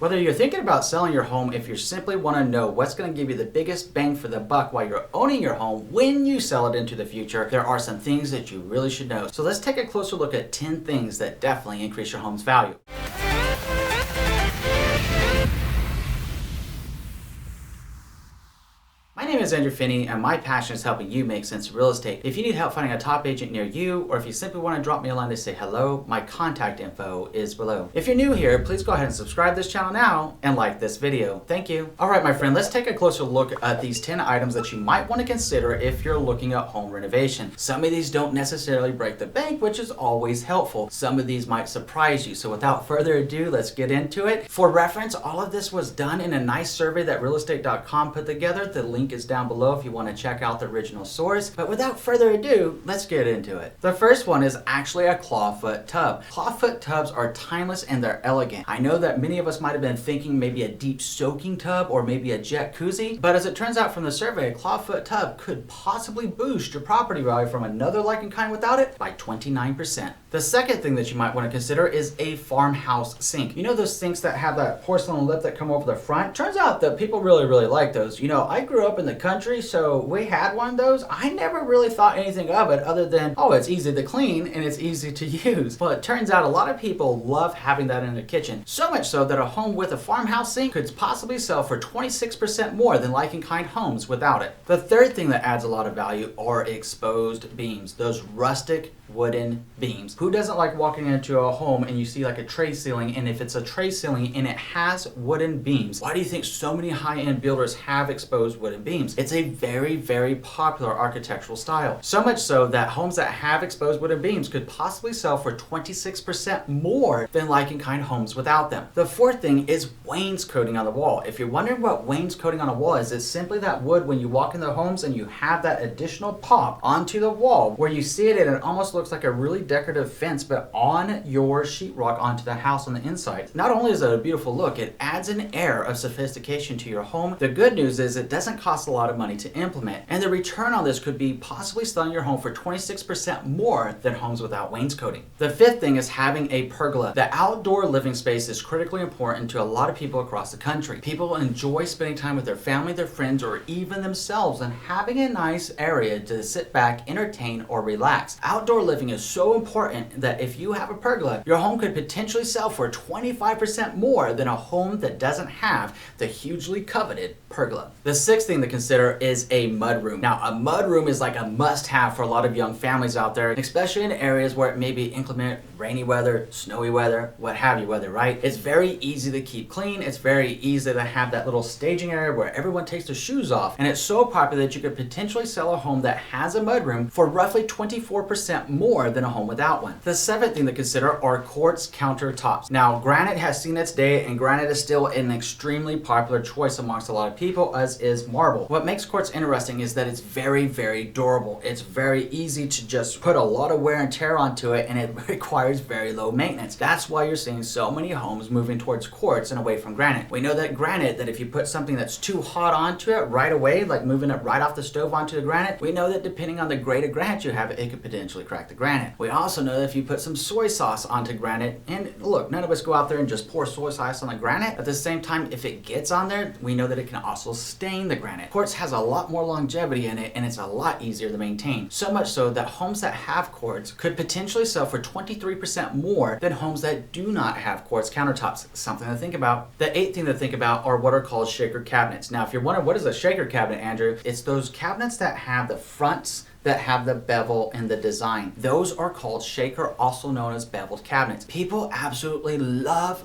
Whether you're thinking about selling your home, if you simply want to know what's going to give you the biggest bang for the buck while you're owning your home when you sell it into the future, there are some things that you really should know. So let's take a closer look at 10 things that definitely increase your home's value. My name is Andrew Finney, and my passion is helping you make sense of real estate. If you need help finding a top agent near you, or if you simply want to drop me a line to say hello, my contact info is below. If you're new here, please go ahead and subscribe to this channel now and like this video. Thank you. All right, my friend, let's take a closer look at these 10 items that you might want to consider if you're looking at home renovation. Some of these don't necessarily break the bank, which is always helpful. Some of these might surprise you. So without further ado, let's get into it. For reference, all of this was done in a nice survey that realestate.com put together. The link is down below if you want to check out the original source. But without further ado, let's get into it. The first one is actually a clawfoot tub. Clawfoot tubs are timeless and they're elegant. I know that many of us might have been thinking maybe a deep soaking tub or maybe a jacuzzi, but as it turns out from the survey, a clawfoot tub could possibly boost your property value from another like and kind without it by 29%. The second thing that you might want to consider is a farmhouse sink. You know those sinks that have that porcelain lip that come over the front? Turns out that people really like those. You know, I grew up in the country, so we had one of those. I never really thought anything of it other than, oh, it's easy to clean and it's easy to use. Well, it turns out a lot of people love having that in their kitchen. So much so that a home with a farmhouse sink could possibly sell for 26% more than like and kind homes without it. The third thing that adds a lot of value are exposed beams, those rustic wooden beams. Who doesn't like walking into a home and you see like a tray ceiling, and if it's a tray ceiling and it has wooden beams, why do you think so many high-end builders have exposed wooden beams? It's a very popular architectural style. So much so that homes that have exposed wooden beams could possibly sell for 26% more than like and kind homes without them. The fourth thing is wainscoting on the wall. If you're wondering what wainscoting on a wall is, it's simply that wood when you walk in the homes and you have that additional pop onto the wall where you see it and it almost looks like a really decorative fence, but on your sheetrock onto the house on the inside. Not only is it a beautiful look, it adds an air of sophistication to your home. The good news is it doesn't cost a lot of money to implement, and the return on this could be possibly selling your home for 26% more than homes without wainscoting. The fifth thing is having a pergola. The outdoor living space is critically important to a lot of people across the country. People enjoy spending time with their family, their friends, or even themselves, and having a nice area to sit back, entertain, or relax. Outdoor living is so important that if you have a pergola, your home could potentially sell for 25% more than a home that doesn't have the hugely coveted pergola. The sixth thing to consider is a mudroom. Now, a mudroom is like a must-have for a lot of young families out there, especially in areas where it may be inclement, rainy weather, snowy weather, what have you weather, right? It's very easy to keep clean. It's very easy to have that little staging area where everyone takes their shoes off, and it's so popular that you could potentially sell a home that has a mudroom for roughly 24% more than a home without one. The seventh thing to consider are quartz counter tops. Now, granite has seen its day, and granite is still an extremely popular choice amongst a lot of people, as is marble. What makes quartz interesting is that it's very durable. It's very easy to just put a lot of wear and tear onto it, and it requires very low maintenance. That's why you're seeing so many homes moving towards quartz and away from granite. We know that granite, that if you put something that's too hot onto it right away, like moving it right off the stove onto the granite, we know that depending on the grade of granite you have, it could potentially crack the granite. We also know that if you put some soy sauce onto granite, and look, none of us go out there and just pour soy sauce on the granite. At the same time, if it gets on there, we know that it can also stain the granite. Quartz has a lot more longevity in it, and it's a lot easier to maintain. So much so that homes that have quartz could potentially sell for 23% more than homes that do not have quartz countertops. Something to think about. The eighth thing to think about are what are called shaker cabinets. Now, if you're wondering what is a shaker cabinet, Andrew, it's those cabinets that have the fronts that have the bevel in the design. Those are called shaker, also known as beveled cabinets. People absolutely love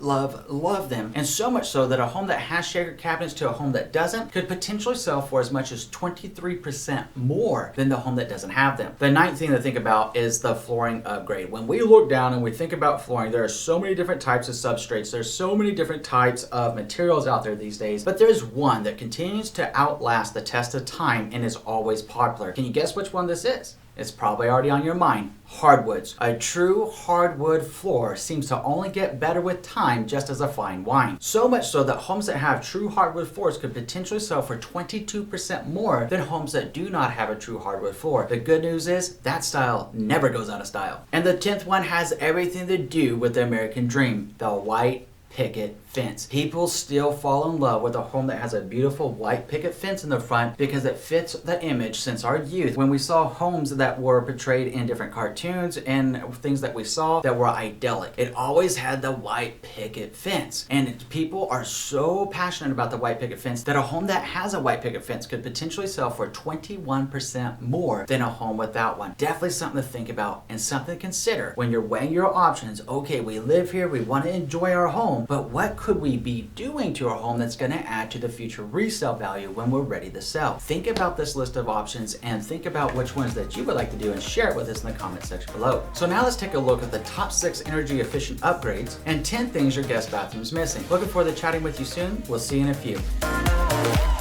them, and so much so that a home that has shaker cabinets to a home that doesn't could potentially sell for as much as 23% more than the home that doesn't have them. The ninth thing to think about is the flooring upgrade. When we look down and we think about flooring, there are so many different types of substrates. There's so many different types of materials out there these days, but there's one that continues to outlast the test of time and is always popular. Can you guess which one this is? It's probably already on your mind. Hardwoods. A true hardwood floor seems to only get better with time, just as a fine wine. So much so that homes that have true hardwood floors could potentially sell for 22% more than homes that do not have a true hardwood floor. The good news is that style never goes out of style. And the 10th one has everything to do with the American dream, the white picket fence. People still fall in love with a home that has a beautiful white picket fence in the front because it fits the image since our youth when we saw homes that were portrayed in different cartoons and things that we saw that were idyllic. It always had the white picket fence, and people are so passionate about the white picket fence that a home that has a white picket fence could potentially sell for 21% more than a home without one. Definitely something to think about and something to consider when you're weighing your options. Okay, we live here, we want to enjoy our home, but what could we be doing to our home that's going to add to the future resale value when we're ready to sell? Think about this list of options and think about which ones that you would like to do and share it with us in the comment section below. So now let's take a look at the top 6 energy efficient upgrades and 10 things your guest bathroom is missing. Looking forward to chatting with you soon. We'll see you in a few.